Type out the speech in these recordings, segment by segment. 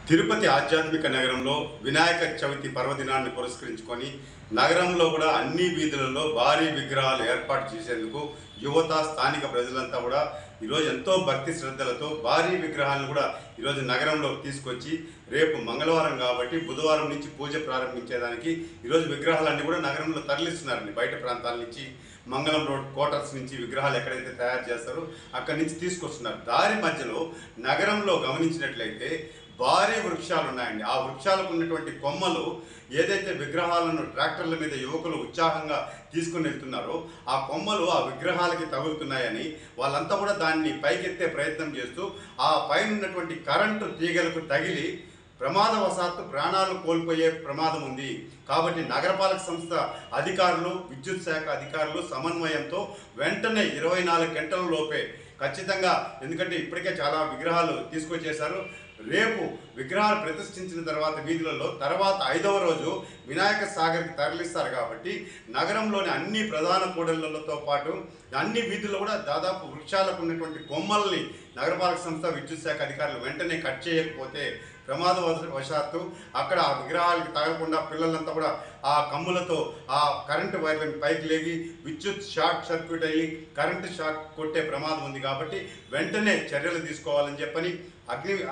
తిరుపతి ఆధ్యాత్మిక నగరంలో వినాయక చవితి పర్వదినాన్ని పురస్కరించుకొని నగరంలో కూడా అన్ని వీధులలో భారీ విగ్రహాలు ఏర్పాటు చేసేందుకు యువత స్థానిక ప్రజలంతా కూడా ఈరోజు ఎంతో భక్తి శ్రద్ధలతో భారీ విగ్రహాలను కూడా ఈరోజు నగరంలోకి తీసుకొచ్చి రేపు మంగళవారం కాబట్టి బుధవారం నుంచి పూజ ప్రారంభించేదానికి ఈరోజు విగ్రహాలన్నీ కూడా నగరంలో తరలిస్తున్నారండి. బయట ప్రాంతాల నుంచి మంగళం రోడ్ క్వార్టర్స్ నుంచి విగ్రహాలు ఎక్కడైతే తయారు చేస్తారో అక్కడి నుంచి తీసుకొస్తున్నారు. దారి మధ్యలో నగరంలో గమనించినట్లయితే భారీ వృక్షాలు ఉన్నాయండి. ఆ వృక్షాలకు ఉన్నటువంటి కొమ్మలు ఏదైతే విగ్రహాలను ట్రాక్టర్ల మీద యువకులు ఉత్సాహంగా తీసుకుని వెళ్తున్నారో ఆ కొమ్మలు ఆ విగ్రహాలకి తగులుతున్నాయని వాళ్ళంతా కూడా దాన్ని పైకెత్తే ప్రయత్నం చేస్తూ ఆ పైన ఉన్నటువంటి కరెంటు తీగలకు తగిలి ప్రమాదవశాత్తు ప్రాణాలు కోల్పోయే ప్రమాదం ఉంది. కాబట్టి నగరపాలక సంస్థ అధికారులు, విద్యుత్ శాఖ అధికారులు సమన్వయంతో వెంటనే 24 గంటల లోపే ఖచ్చితంగా, ఎందుకంటే ఇప్పటికే చాలా విగ్రహాలు తీసుకొచ్చేశారు, రేపు విగ్రహాలు ప్రతిష్ఠించిన తర్వాత వీధులలో తర్వాత 5వ రోజు వినాయక సాగర్కి తరలిస్తారు. కాబట్టి నగరంలోని అన్ని ప్రధాన కూడళ్లతో పాటు అన్ని వీధుల్లో కూడా దాదాపు వృక్షాలకు ఉన్నటువంటి కొమ్మల్ని నగరపాలక సంస్థ, విద్యుత్ శాఖ అధికారులు వెంటనే కట్ చేయకపోతే ప్రమాదవశాత్తు అక్కడ ఆ విగ్రహాలకి తగలకుండా పిల్లలంతా కూడా ఆ కమ్ములతో ఆ కరెంటు వైర్లను పైకి లేగి విద్యుత్ షార్ట్ సర్క్యూట్ అయ్యి కరెంటు షాక్ కొట్టే ప్రమాదం ఉంది. కాబట్టి వెంటనే చర్యలు తీసుకోవాలని చెప్పని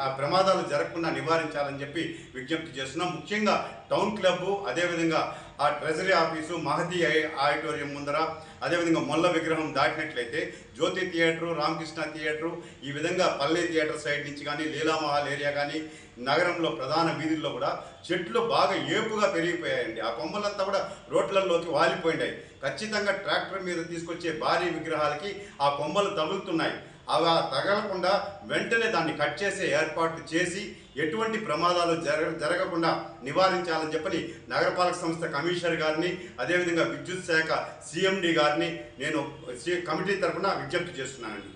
ఆ ప్రమాదాలు జరగకుండా నివారించాలని చెప్పి విజ్ఞప్తి చేస్తున్నాం. ముఖ్యంగా టౌన్ క్లబ్, అదేవిధంగా ఆ ట్రెజరీ ఆఫీసు, మహదీ ఆడిటోరియం ముందర, అదేవిధంగా మొల్ల విగ్రహం దాటినట్లయితే జ్యోతి థియేటరు, రామకృష్ణ థియేటరు, ఈ విధంగా పల్లె థియేటర్ సైడ్ నుంచి కానీ లీలామహల్ ఏరియా కానీ నగరంలో ప్రధాన వీధుల్లో కూడా చెట్లు బాగా ఏపుగా పెరిగిపోయాయండి. ఆ కొమ్మలంతా కూడా రోడ్లలోకి వాలిపోయినాయి. ఖచ్చితంగా ట్రాక్టర్ మీద తీసుకొచ్చే భారీ విగ్రహాలకి ఆ కొమ్మలు తగులుతున్నాయి. అవి తగలకుండా వెంటనే దాన్ని కట్ చేసే ఏర్పాట్లు చేసి ఎటువంటి ప్రమాదాలు జరగకుండా నివారించాలని చెప్పని నగరపాలక సంస్థ కమిషనర్ గారిని, అదేవిధంగా విద్యుత్ శాఖ CMD గారిని నేను కమిటీ తరఫున విజ్ఞప్తి చేస్తున్నానండి.